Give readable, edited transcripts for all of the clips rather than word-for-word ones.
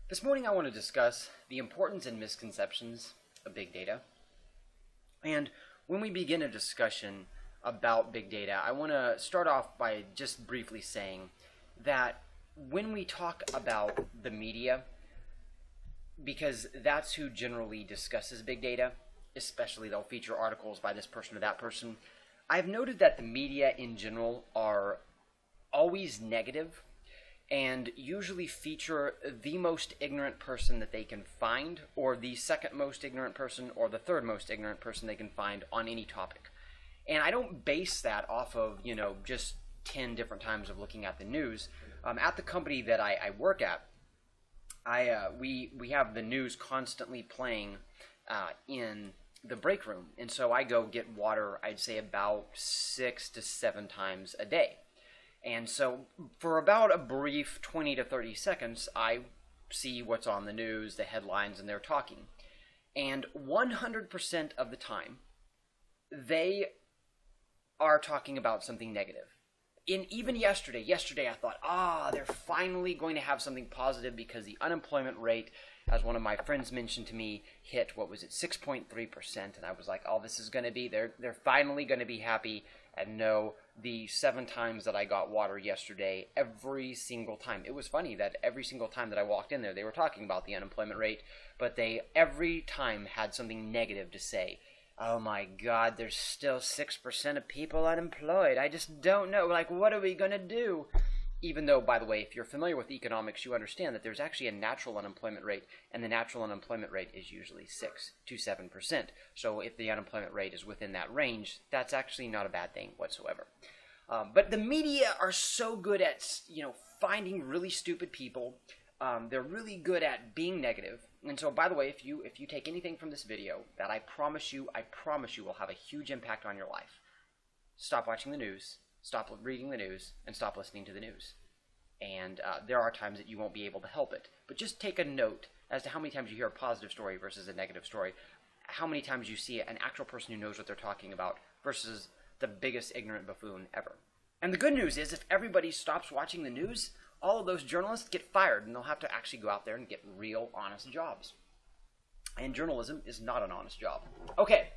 This morning I want to discuss the importance and misconceptions of big data. And when we begin a discussion about big data, I want to start off by just briefly saying that when we talk about the media, because that's who generally discusses big data, especially they'll feature articles by this person or that person, I've noted that the media in general are always negative and usually feature the most ignorant person that they can find, or the second most ignorant person, or the third most ignorant person they can find on any topic. And I don't base that off of, just 10 different times of looking at the news. At the company that I work at, we have the news constantly playing in the break room. And so I go get water, I'd say about 6 to 7 times a day. And so for about a brief 20 to 30 seconds, I see what's on the news, the headlines, and they're talking. And 100% of the time, they are talking about something negative. Even yesterday I thought, they're finally going to have something positive because the unemployment rate, as one of my friends mentioned to me, hit, 6.3%. And I was like, this is going to be, they're finally going to be happy. And no, the 7 times that I got water yesterday, every single time, it was funny that every single time that I walked in there, they were talking about the unemployment rate, but they every time had something negative to say. Oh my God, there's still 6% of people unemployed. I just don't know. What are we going to do? Even though, by the way, if you're familiar with economics, you understand that there's actually a natural unemployment rate, and the natural unemployment rate is usually 6 to 7%. So if the unemployment rate is within that range, that's actually not a bad thing whatsoever. But the media are so good at, finding really stupid people. They're really good at being negative. And so, by the way, if you take anything from this video, that I promise you will have a huge impact on your life. Stop watching the news. Stop reading the news, and stop listening to the news. And there are times that you won't be able to help it. But just take a note as to how many times you hear a positive story versus a negative story. How many times you see an actual person who knows what they're talking about versus the biggest ignorant buffoon ever. And the good news is, if everybody stops watching the news, all of those journalists get fired, and they'll have to actually go out there and get real, honest jobs. And journalism is not an honest job. Okay,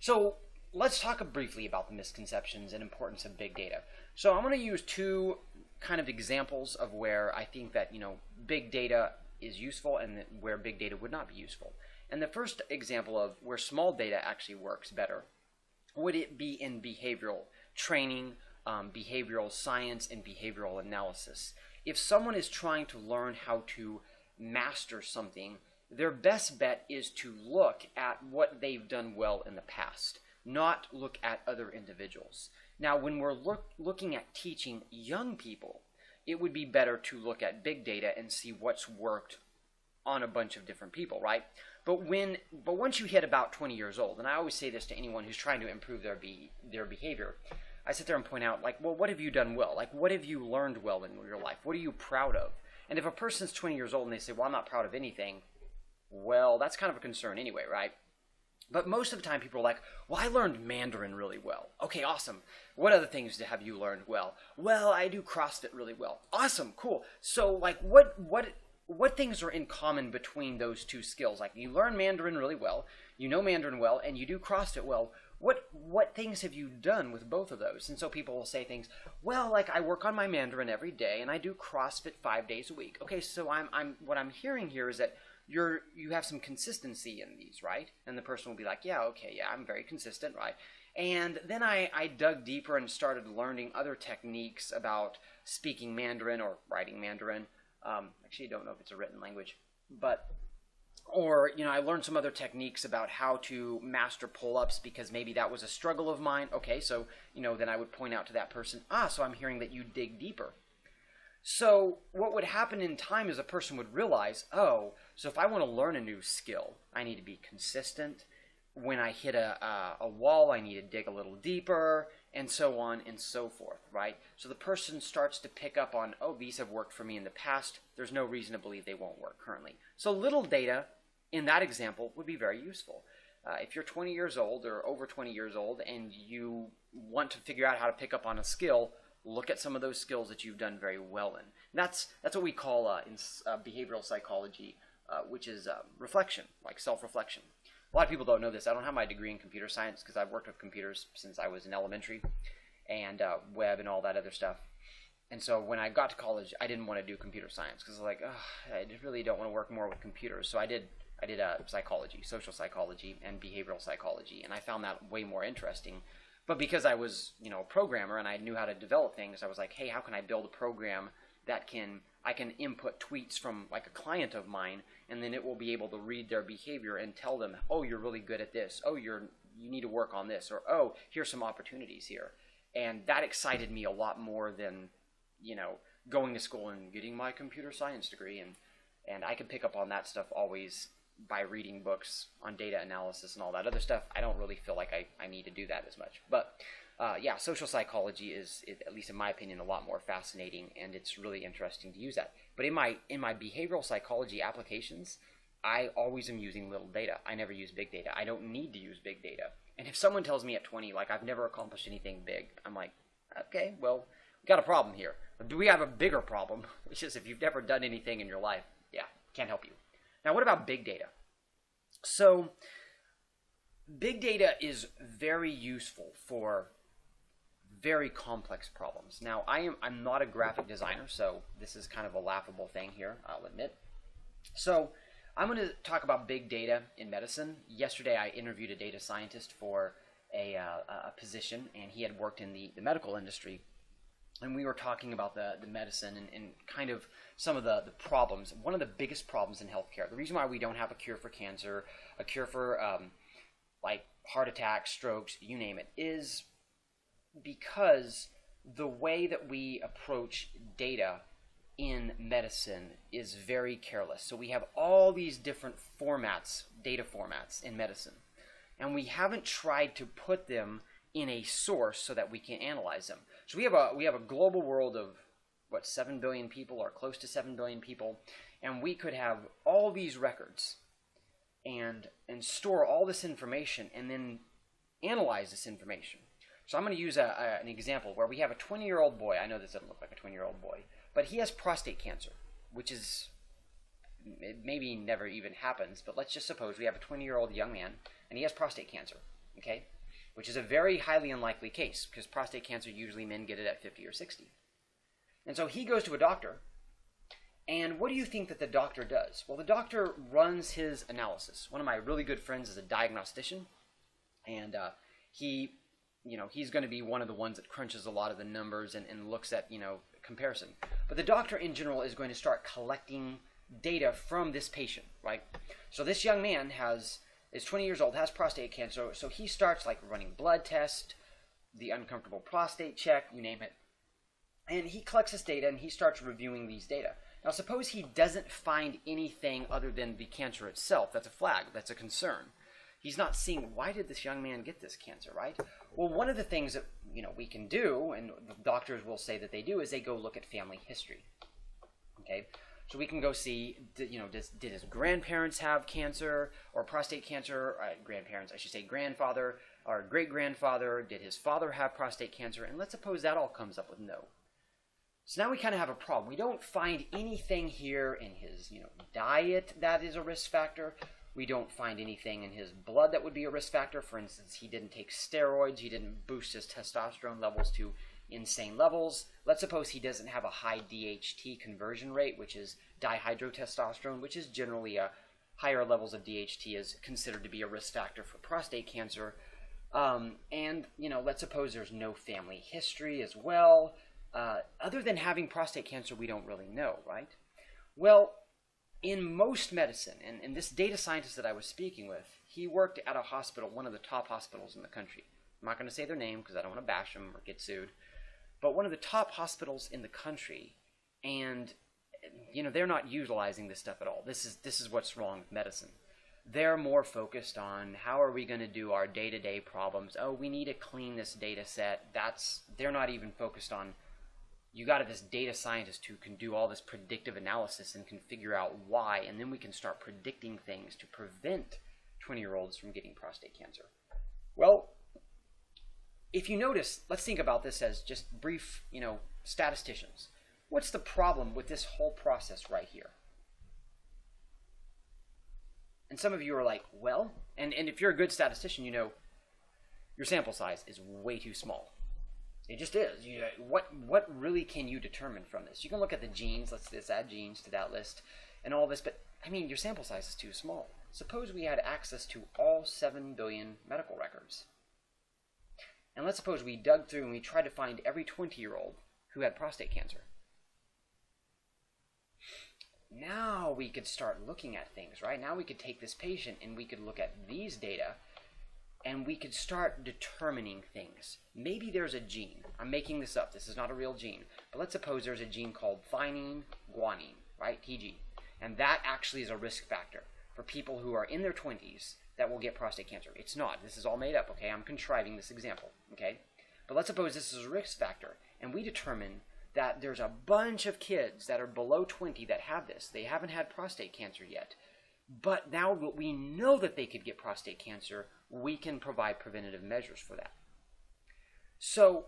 so let's talk briefly about the misconceptions and importance of big data. So I'm going to use 2 kind of examples of where I think that, big data is useful and where big data would not be useful. And the first example of where small data actually works better would it be in behavioral training, behavioral science, and behavioral analysis. If someone is trying to learn how to master something, their best bet is to look at what they've done well in the past, not look at other individuals. Now, when we're looking at teaching young people, it would be better to look at big data and see what's worked on a bunch of different people, right? But once you hit about 20 years old, and I always say this to anyone who's trying to improve their behavior, I sit there and point out, what have you done well? What have you learned well in your life? What are you proud of? And if a person's 20 years old and they say, I'm not proud of anything, well, that's kind of a concern anyway, right? But most of the time people are like, I learned Mandarin really well. Okay, awesome. What other things have you learned well? Well, I do CrossFit really well. Awesome, cool. So what things are in common between those 2 skills? You learn Mandarin really well, you know Mandarin well, and you do CrossFit well. What things have you done with both of those? And so people will say things, I work on my Mandarin every day and I do CrossFit 5 days a week. Okay, so what I'm hearing here is that you have some consistency in these, right? And the person will be like, I'm very consistent, right? And then I dug deeper and started learning other techniques about speaking Mandarin or writing Mandarin. Actually, I don't know if it's a written language, or I learned some other techniques about how to master pull-ups because maybe that was a struggle of mine. Okay, so, then I would point out to that person, so I'm hearing that you dig deeper. So what would happen in time is a person would realize, so if I want to learn a new skill, I need to be consistent. When I hit a wall, I need to dig a little deeper, and so on and so forth, right? So the person starts to pick up on, these have worked for me in the past. There's no reason to believe they won't work currently. So little data in that example would be very useful. If you're 20 years old or over 20 years old and you want to figure out how to pick up on a skill, look at some of those skills that you've done very well in. And that's what we call in behavioral psychology, which is reflection, like self-reflection. A lot of people don't know this. I don't have my degree in computer science because I've worked with computers since I was in elementary, and web and all that other stuff. And so when I got to college, I didn't want to do computer science because I was like, oh, I really don't want to work more with computers. So I did psychology, social psychology, and behavioral psychology, and I found that way more interesting. But because I was, a programmer and I knew how to develop things, I was like, hey, how can I build a program that I can input tweets from like a client of mine, and then it will be able to read their behavior and tell them, oh, you're really good at this. Oh, you need to work on this, or oh, here's some opportunities here. And that excited me a lot more than, going to school and getting my computer science degree. And I could pick up on that stuff always by reading books on data analysis and all that other stuff. I don't really feel like I need to do that as much. But yeah, social psychology is, at least in my opinion, a lot more fascinating, and it's really interesting to use that. But in my behavioral psychology applications, I always am using little data. I never use big data. I don't need to use big data. And if someone tells me at 20, like, I've never accomplished anything big, I'm like, okay, well, we got a problem here. But we have a bigger problem, which is if you've never done anything in your life, yeah, can't help you. Now, what about big data? So, big data is very useful for very complex problems. Now, I'm not a graphic designer, so this is kind of a laughable thing here, I'll admit. So, I'm going to talk about big data in medicine. Yesterday, I interviewed a data scientist for a position, and he had worked in the medical industry. And we were talking about the medicine and kind of some of the problems. One of the biggest problems in healthcare, the reason why we don't have a cure for cancer, a cure for like heart attacks, strokes, you name it, is because the way that we approach data in medicine is very careless. So we have all these different formats, data formats in medicine, and we haven't tried to put them in a source so that we can analyze them. So we have a global world of, 7 billion people, or close to 7 billion people, and we could have all these records and store all this information and then analyze this information. So I'm going to use an example where we have a 20-year-old boy. I know this doesn't look like a 20-year-old boy, but he has prostate cancer, which is, it maybe never even happens, but let's just suppose we have a 20-year-old young man and he has prostate cancer, okay? Which is a very highly unlikely case, because prostate cancer, usually men get it at 50 or 60. And so he goes to a doctor, and what do you think that the doctor does? Well, the doctor runs his analysis. One of my really good friends is a diagnostician, and he's going to be one of the ones that crunches a lot of the numbers and looks at, comparison. But the doctor in general is going to start collecting data from this patient, right? So this young man is 20 years old, has prostate cancer, so he starts like running blood tests, the uncomfortable prostate check, you name it. And he collects this data and he starts reviewing these data. Now suppose he doesn't find anything other than the cancer itself. That's a flag, that's a concern. He's not seeing, why did this young man get this cancer, right? Well, one of the things that we can do, and the doctors will say that they do, is they go look at family history. Okay? So we can go see, did his grandparents have cancer or prostate cancer? Grandparents, I should say grandfather or great-grandfather. Did his father have prostate cancer? And let's suppose that all comes up with no. So now we kind of have a problem. We don't find anything here in his diet that is a risk factor. We don't find anything in his blood that would be a risk factor. For instance, he didn't take steroids. He didn't boost his testosterone levels to insane levels. Let's suppose he doesn't have a high DHT conversion rate, which is dihydrotestosterone, which is generally higher levels of DHT is considered to be a risk factor for prostate cancer. And let's suppose there's no family history as well. Other than having prostate cancer, we don't really know, right? Well, in most medicine, and this data scientist that I was speaking with, he worked at a hospital, one of the top hospitals in the country. I'm not going to say their name because I don't want to bash them or get sued. But one of the top hospitals in the country, and they're not utilizing this stuff at all. This is what's wrong with medicine. They're more focused on how are we going to do our day-to-day problems. Oh, we need to clean this data set. They're not even focused on, you got this data scientist who can do all this predictive analysis and can figure out why, and then we can start predicting things to prevent 20-year-olds from getting prostate cancer. Well, if you notice, let's think about this as just brief, statisticians. What's the problem with this whole process right here? And some of you are like, well, and if you're a good statistician, your sample size is way too small. It just is. What really can you determine from this? You can look at the genes. Let's add genes to that list and all this, but I mean, your sample size is too small. Suppose we had access to all 7 billion medical records. And let's suppose we dug through and we tried to find every 20-year-old who had prostate cancer. Now we could start looking at things, right? Now we could take this patient and we could look at these data and we could start determining things. Maybe there's a gene. I'm making this up. This is not a real gene. But let's suppose there's a gene called thymine guanine, right? TG. And that actually is a risk factor for people who are in their 20s that will get prostate cancer. It's not. This is all made up, okay? I'm contriving this example, okay? But let's suppose this is a risk factor, and we determine that there's a bunch of kids that are below 20 that have this. They haven't had prostate cancer yet. But now that we know that they could get prostate cancer, we can provide preventative measures for that. So,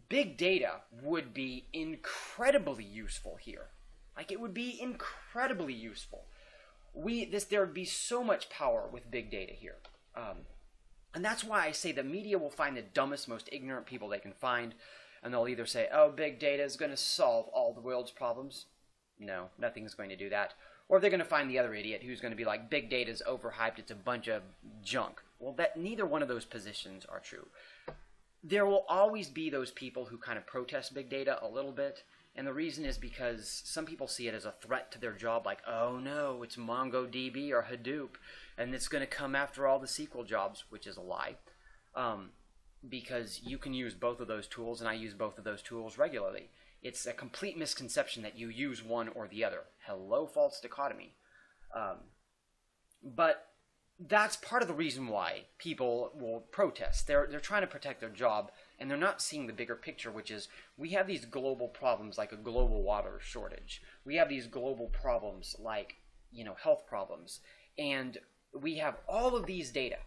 big data would be incredibly useful here. Like, it would be incredibly useful. There would be so much power with big data here. And that's why I say the media will find the dumbest, most ignorant people they can find, and they'll either say, oh, big data is going to solve all the world's problems. No, nothing's going to do that. Or they're going to find the other idiot who's going to be like, big data is overhyped, it's a bunch of junk. Well, neither one of those positions are true. There will always be those people who kind of protest big data a little bit, and the reason is because some people see it as a threat to their job, like, oh no, it's MongoDB or Hadoop, and it's going to come after all the SQL jobs, which is a lie, because you can use both of those tools, and I use both of those tools regularly. It's a complete misconception that you use one or the other. Hello, false dichotomy. But that's part of the reason why people will protest. They're trying to protect their job, and they're not seeing the bigger picture, which is we have these global problems like a global water shortage. We have these global problems like, health problems. And we have all of these data,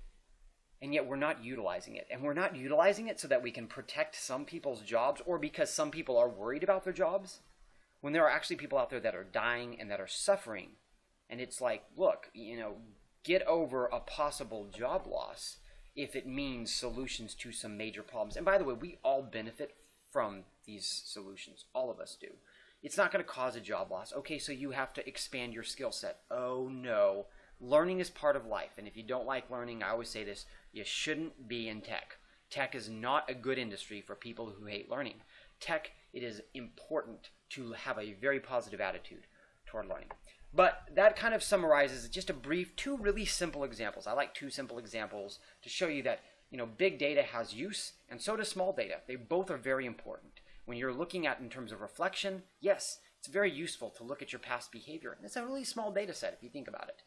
and yet we're not utilizing it. And we're not utilizing it so that we can protect some people's jobs or because some people are worried about their jobs, when there are actually people out there that are dying and that are suffering. And it's like, look, get over a possible job loss if it means solutions to some major problems. And by the way, we all benefit from these solutions. All of us do. It's not going to cause a job loss. Okay, so you have to expand your skill set. Oh, no. Learning is part of life. And if you don't like learning, I always say this, you shouldn't be in tech. Tech is not a good industry for people who hate learning. Tech, it is important to have a very positive attitude toward learning. But that kind of summarizes just a brief, 2 really simple examples. I like 2 simple examples to show you that, big data has use, and so does small data. They both are very important. When you're looking at in terms of reflection, yes, it's very useful to look at your past behavior. And it's a really small data set if you think about it.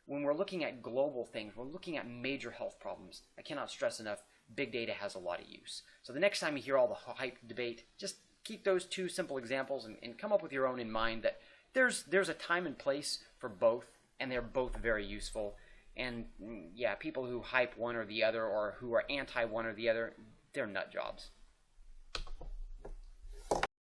When we're looking at global things, we're looking at major health problems. I cannot stress enough, big data has a lot of use. So the next time you hear all the hype debate, just keep those 2 simple examples and come up with your own in mind that there's a time and place for both, and they're both very useful. And yeah, people who hype one or the other or who are anti one or the other, they're nut jobs.